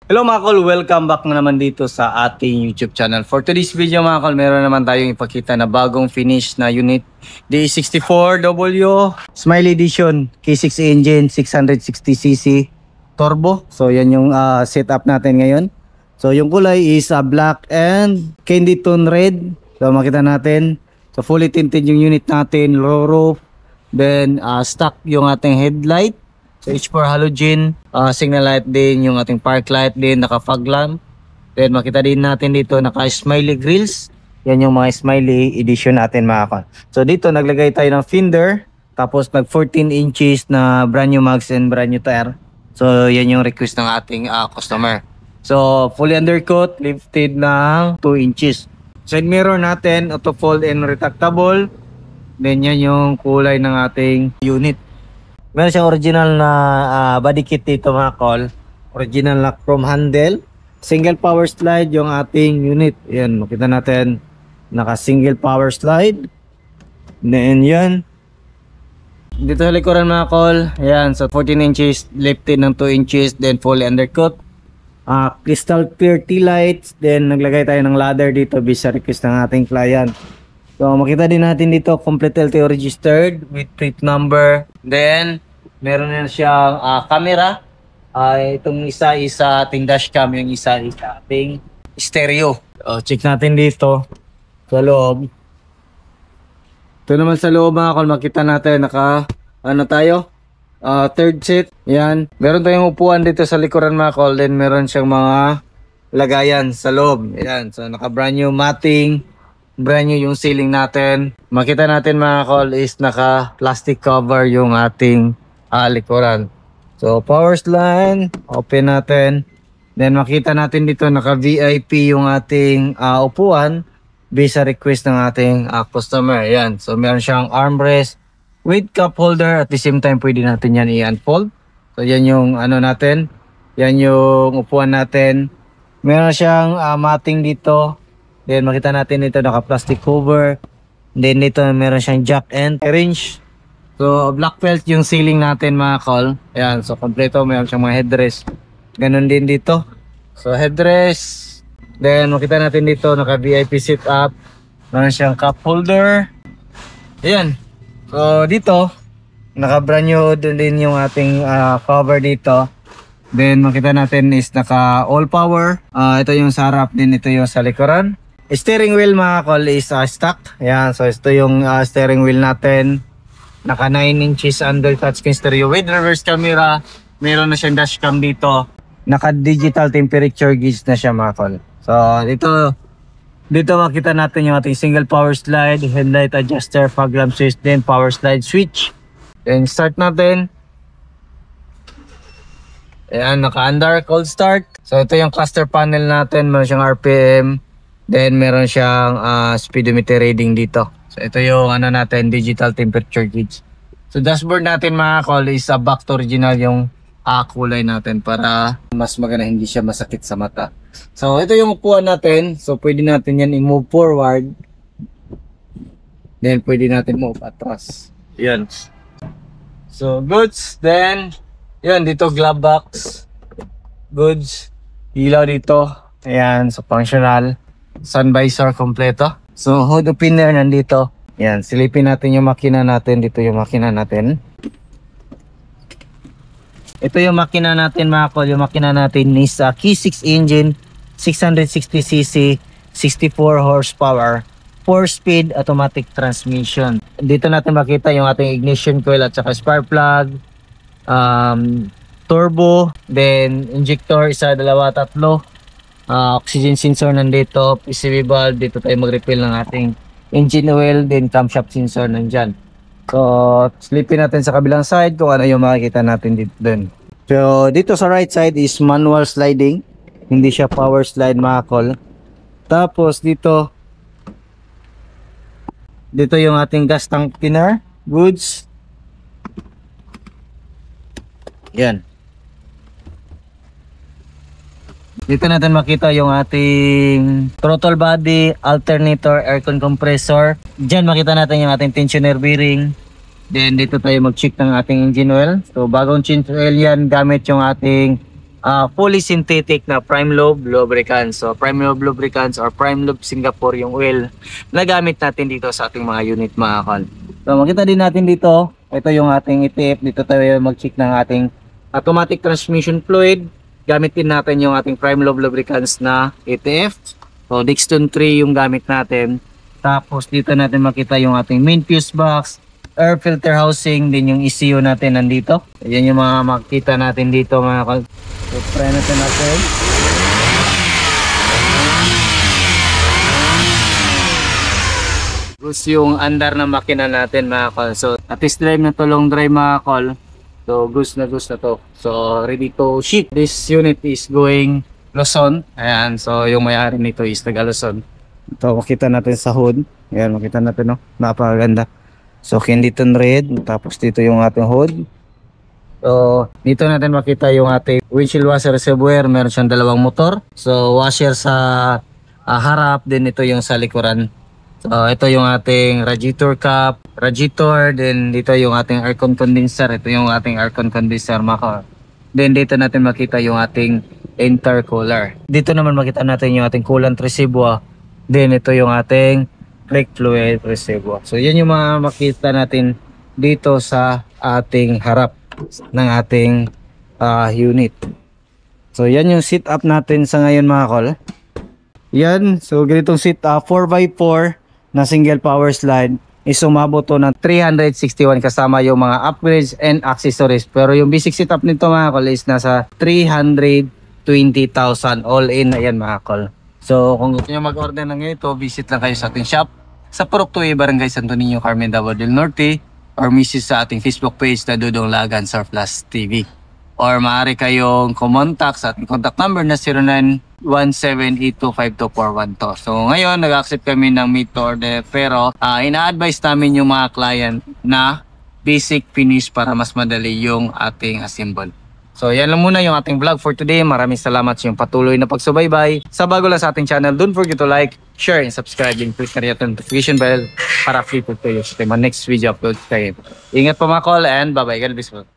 Hello mga kol, welcome back na naman dito sa ating YouTube channel. For today's video mga kol, meron naman tayong ipakita na bagong finish na unit D64W Smiley Edition K6 engine 660cc turbo. So yan yung setup natin ngayon. So yung kulay is black and candy tone red. So makita natin. So fully tinted yung unit natin, low roof. Then stock yung ating headlight. So H4 halogen, signal light din, yung ating park light din, naka fog lamp. Then makita din natin dito naka smiley grills. Yan yung mga smiley edition natin mga kon. So dito naglagay tayo ng fender, tapos nag 14 inches na brand new mags and brand new tire. So yan yung request ng ating customer. So fully undercoat, lifted ng 2 inches. Side mirror natin, auto fold and retractable. Then yan yung kulay ng ating unit. Meron siyang original na body kit dito mga kol. Original na chrome handle. Single power slide yung ating unit. Yan, makita natin. Naka single power slide. Then yan. Dito sa likuran mga kol. Yan, so 14 inches lifted ng 2 inches. Then fully undercut. Crystal clear tea lights. Then naglagay tayo ng ladder dito bisa request ng ating client. So makita din natin dito complete LTO registered with plate number. Then meron na siyang camera. Itong isa is ating dashcam, yung isa is ating stereo. Check natin dito sa loob. Ito naman sa loob mga kol, makita natin naka tayo? Third seat. Yan. Meron tayong upuan dito sa likuran mga kol. Then meron siyang mga lagayan sa loob. Yan. So naka brand new matting. Brand new yung ceiling natin. Makita natin mga kol is naka plastic cover yung ating likuran. So power line, open natin. Then makita natin dito naka VIP yung ating upuan bisa request ng ating customer. Ayan. So meron siyang armrest with cup holder, at the same time pwede natin yan i-unfold. So yan yung natin. Yan yung upuan natin. Meron siyang matting dito. Then makita natin dito naka plastic cover. Then dito meron siyang jack and range. So black felt yung ceiling natin mga kol. Ayan, so kompleto, meron siyang mga headrest. Ganun din dito. So headrest. Then makita natin dito naka VIP sit up. Meron siyang cup holder. Ayan. So dito naka brand new din yung ating cover dito. Then makita natin is naka all power. Ito yung sa harap, din ito yung sa likuran. Steering wheel mga kol is stock. Ayan, so ito yung steering wheel natin. Naka 9 inches under touchscreen stereo with reverse camera. Meron na siyang dashcam dito. Naka digital temperature gauge na siya mga kol. So dito makita natin yung ating single power slide, headlight adjuster, fog lamp switch, then power slide switch. Then start natin. Ayan, naka under cold start. So ito yung cluster panel natin. Meron siyang RPM. Then meron siyang speedometer reading dito. So ito yung natin, digital temperature gauge. So dashboard natin mga kol is back to original yung kulay natin para mas maganda, hindi siya masakit sa mata. So ito yung upuan natin. So pwede natin yan i-move forward. Then pwede natin move atras. Yan. So goods. Then yan dito glove box. Goods. Ilaw dito. Ayan. So functional. Sun visor kompleto. So hood opener nandito. Yan, silipin natin yung makina natin. Dito yung makina natin. Ito yung makina natin mga kol. Yung makina natin is K6 engine, 660cc, 64 horsepower, 4-speed automatic transmission. Dito natin makita yung ating ignition coil at saka spark plug, turbo, then injector, isa, dalawa, tatlo. Oxygen sensor nandito, PCV valve, dito tayo mag-refill ng ating engine oil, then camshaft sensor nandyan. So, slipin natin sa kabilang side kung ano yung makikita natin dito din. So, dito sa right side is manual sliding, hindi siya power slide mga kol. Tapos dito yung ating gas tank thinner, goods. Yan. Dito natin makita yung ating throttle body, alternator, aircon compressor. Diyan makita natin yung ating tensioner bearing. Then dito tayo mag-check ng ating engine oil. So bagong change oil yan gamit yung ating fully synthetic na Prime Lube lubricants. So Prime Lube lubricants or Prime Lube Singapore yung oil na gamit natin dito sa ating mga unit mga kal. So makita din natin dito, ito yung ating ETF. Dito tayo mag-check ng ating automatic transmission fluid. Gamit din natin yung ating Prime Lube lubricants na ETF. So Dixton 3 yung gamit natin. Tapos dito natin makita yung ating main fuse box, air filter housing, din yung ECU natin nandito. Ayan yung mga makita natin dito mga kal. So try natin. Tapos yung andar ng makina natin mga kal. So at-test drive na to, long drive mga kal. So goose na to. So ready to ship. This unit is going Luzon. Ayan, so yung may-ari nito is taga Luzon. Ito makita natin sa hood. Ayan, makita natin no. Napakaganda. So Kenditon red. Tapos dito yung ating hood. So dito natin makita yung ating windshield washer reservoir. Meron siyang dalawang motor. So washer sa harap. Din ito yung sa likuran. So ito yung ating radiator cap, radiator, then dito yung ating aircon condenser. Ito yung ating aircon condenser maka. Then dito natin makita yung ating intercooler. Dito naman makita natin yung ating coolant reservoir. Then ito yung ating brake fluid reservoir. So yan yung mga makita natin dito sa ating harap ng ating unit. So yan yung setup natin sa ngayon mga kol. Yan, so ganitong seat 4x4 na single power slide is umabot to ng 361 kasama yung mga upgrades and accessories. Pero yung basic setup nito mga kol is nasa 320,000 all in. Ayan mga kol. So kung gusto nyo mag-order ng ito, visit lang kayo sa ating shop sa Purok 2, Barangay Santo Niño, Carmen, Davao del Norte, or message sa ating Facebook page na Dudong Lagan Surplus TV. Or maaari kayong kumontak sa ating contact number na 0917825241. So ngayon nag-accept kami ng made to order, pero ina-advise namin yung mga client na basic finish para mas madali yung ating assemble. So yan lang muna yung ating vlog for today. Maraming salamat sa yung patuloy na pagsubaybay. Sa bago lang sa ating channel, don't forget to like, share, and subscribe, and click na rin yung notification bell para free to kayo sa next video upload kayo. Ingat po mga call and bye bye. God bless po.